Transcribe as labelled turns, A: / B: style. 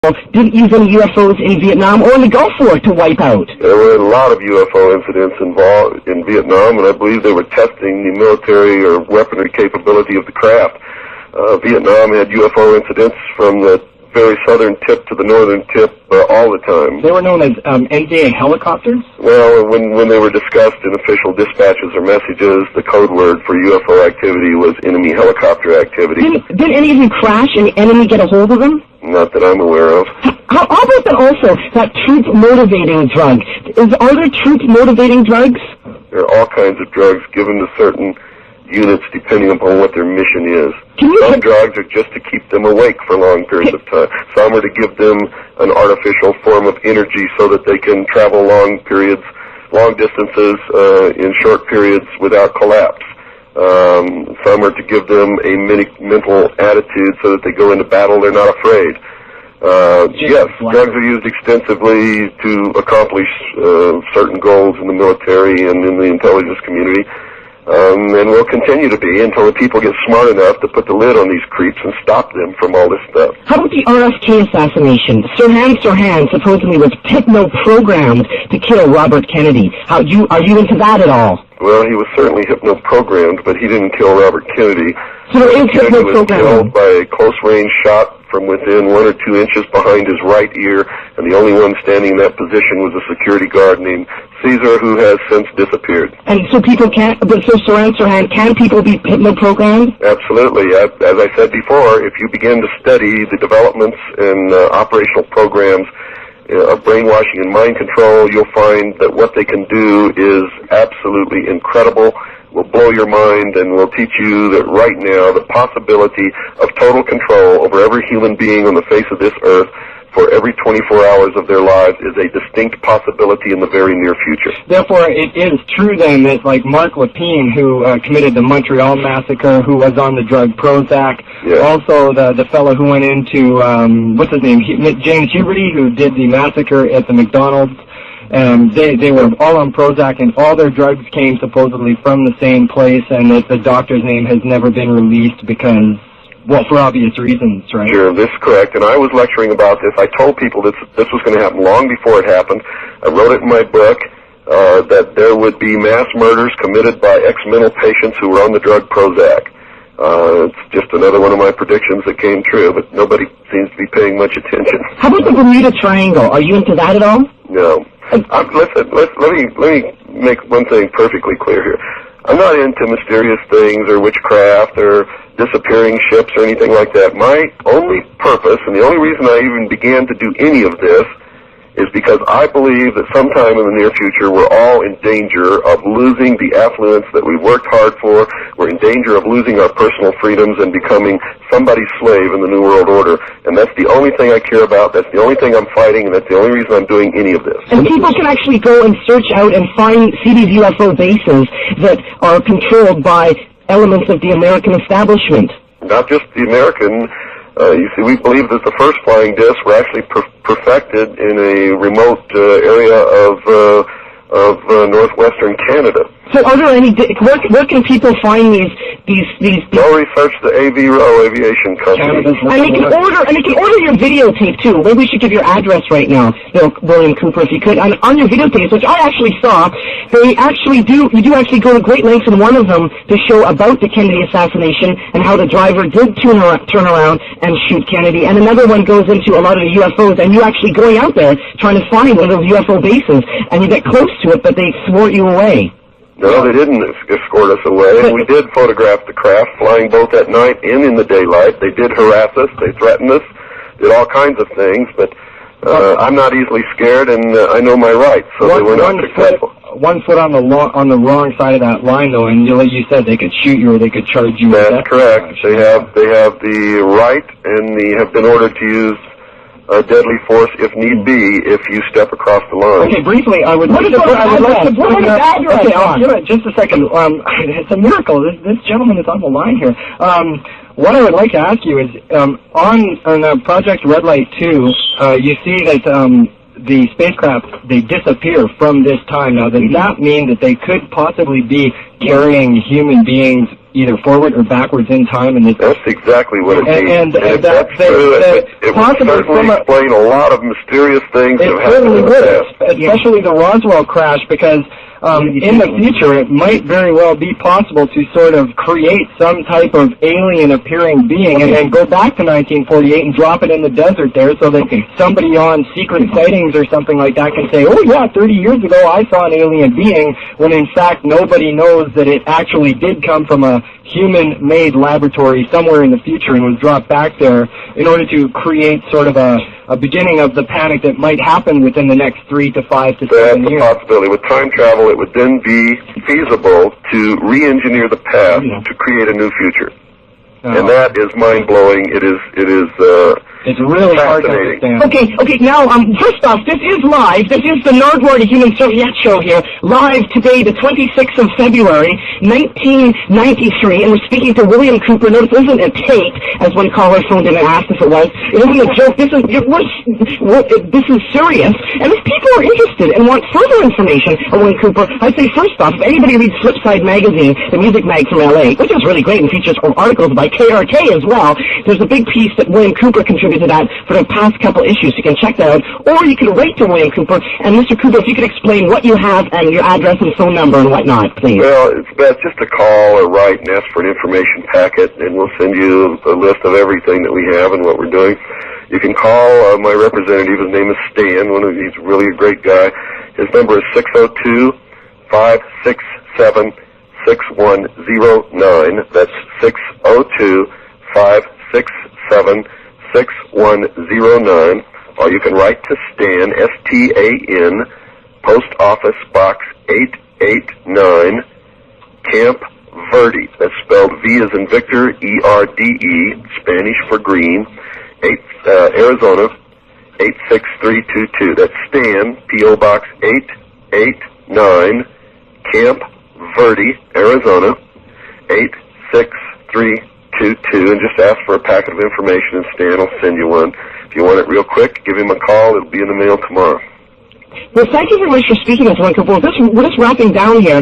A: didn't use any UFOs in Vietnam or in the Gulf War to wipe out.
B: There were a lot of UFO incidents involved in Vietnam, and I believe they were testing the military or weaponry capability of the craft. Vietnam had UFO incidents from the very southern tip to the northern tip all the time.
C: They were known as NVA helicopters?
B: Well, when they were discussed in official dispatches or messages, the code word for UFO activity was enemy helicopter activity.
A: Didn't any of them crash and the enemy get a hold of them?
B: Not that I'm aware of.
A: How about that also, that troop-motivating drug? Are there troop-motivating drugs?
B: There are all kinds of drugs given to certain units depending upon what their mission is. Some drugs are just to keep them awake for long periods of time. Some are to give them an artificial form of energy so that they can travel long distances in short periods without collapse. Some are to give them a mental attitude so that they go into battle, they're not afraid. Yes, drugs are used extensively to accomplish certain goals in the military and in the intelligence community. And will continue to be until the people get smart enough to put the lid on these creeps and stop them from all this stuff.
A: How about the RFK assassination? Sirhan supposedly was hypno-programmed to kill Robert Kennedy. Are you into that at all?
B: Well, he was certainly hypno-programmed, but he didn't kill Robert Kennedy.
A: So there is
B: Kennedy was
A: hypno-programming.
B: killed by a close-range shot from within 1 or 2 inches behind his right ear, and the only one standing in that position was a security guard named Caesar, who has since disappeared.
A: And so people can't, but so Sirhan, can people be hypno-programmed?
B: Absolutely. As I said before, if you begin to study the developments and operational programs of brainwashing and mind control, you'll find that what they can do is absolutely incredible, will blow your mind, and will teach you that right now the possibility of total control over every human being on the face of this earth for every 24 hours of their lives is a distinct possibility in the very near future.
C: Therefore, it is true then that, like Mark Lapine, who committed the Montreal massacre, who was on the drug Prozac, also the fellow who went into, what's his name, James Huberty, who did the massacre at the McDonald's, they were all on Prozac, and all their drugs came supposedly from the same place, and that the doctor's name has never been released because, well, for obvious reasons, right?
B: Sure, this is correct. And I was lecturing about this. I told people this was going to happen long before it happened. I wrote it in my book that there would be mass murders committed by ex-mental patients who were on the drug Prozac. It's just another one of my predictions that came true, but nobody seems to be paying much attention.
A: How about the Bermuda Triangle? Are you into that at all?
B: No. Listen, let me make one thing perfectly clear here. I'm not into mysterious things or witchcraft or disappearing ships or anything like that. My only purpose, and the only reason I even began to do any of this, is because I believe that sometime in the near future we're all in danger of losing the affluence that we've worked hard for. We're in danger of losing our personal freedoms and becoming somebody's slave in the New World Order. And that's the only thing I care about. That's the only thing I'm fighting, and that's the only reason I'm doing any of this.
A: And people can actually go and search out and see these UFO bases that are controlled by elements of the American establishment.
B: Not just the American. You see, we believe that the first flying discs were actually perfected in a remote area of northwestern Canada.
A: So are there any, where can people find these?
B: Go research the Aviation Company.
A: And they can order your videotape too. Maybe we should give your address right now, William Cooper, if you could. And on your videotapes, which I actually saw, you do actually go to great lengths in one of them to show about the Kennedy assassination and how the driver did turn around and shoot Kennedy. And another one goes into a lot of the UFOs, and you actually going out there trying to find one of those UFO bases, and you get close to it, but they thwart you away.
B: No, they didn't escort us away. And we did photograph the craft flying both at night and in the daylight. They did harass us. They threatened us. Did all kinds of things. But I'm not easily scared, and I know my rights, so they were not successful.
C: 1 foot on the wrong side of that line, though, and like you said, they could shoot you or they could charge you.
B: That's correct. They have the right, and they have been ordered to use deadly force if need be if you step across the line.
C: Okay, briefly, I would like to give it just a second. It's a miracle. This gentleman is on the line here. What I would like to ask you is, on Project Red Light 2, you see that the spacecraft, they disappear from this time. Now, does that mean that they could possibly be carrying human beings either forward or backwards in time. And
B: that's exactly what it means.
C: And
B: if that's true, it would certainly explain a lot of mysterious things that have happened in the past.
C: Especially the Roswell crash, because in the future it might very well be possible to sort of create some type of alien-appearing being and then go back to 1948 and drop it in the desert there so that somebody on secret sightings or something like that can say, oh yeah, 30 years ago I saw an alien being, when in fact nobody knows that it actually did come from a human-made laboratory somewhere in the future and was dropped back there in order to create sort of a beginning of the panic that might happen within the next 3 to 5 to 7 years.
B: That's a possibility. With time travel, it would then be feasible to re-engineer the past to create a new future. And that is mind-blowing.
C: It's really hard to understand.
A: Okay, now, first off, this is live. This is the Nardwuar to Human Serviette show here, live today, the 26th of February, 1993, and we're speaking to William Cooper. Notice this isn't a tape, as one caller phoned in and asked if it was. It isn't a joke. This is serious. And if people are interested and want further information on William Cooper, I'd say first off, if anybody reads Flipside Magazine, the music mag from LA, which is really great and features articles by KRK as well, there's a big piece that William Cooper contributed to that for the past couple issues. You can check that out, or you can write to William Cooper. And Mr. Cooper, if you could explain what you have and your address and phone number and whatnot, please.
B: Well, it's best just to call or write and ask for an information packet, and we'll send you a list of everything that we have and what we're doing. You can call my representative. His name is Stan. He's really a great guy. His number is 602-567-6109. That's 602-567-6109. Or you can write to Stan, S-T-A-N, Post Office Box 889, Camp Verde. That's spelled V as in Victor, E-R-D-E, Spanish for green, Arizona, 86322. That's Stan, P.O. Box 889, Camp Verde, Arizona, 86322. And just ask for a packet of information, and Stan will send you one. If you want it real quick, give him a call. It'll be in the mail tomorrow.
A: Well, thank you very much for speaking to us, William Cooper. We're just wrapping down here.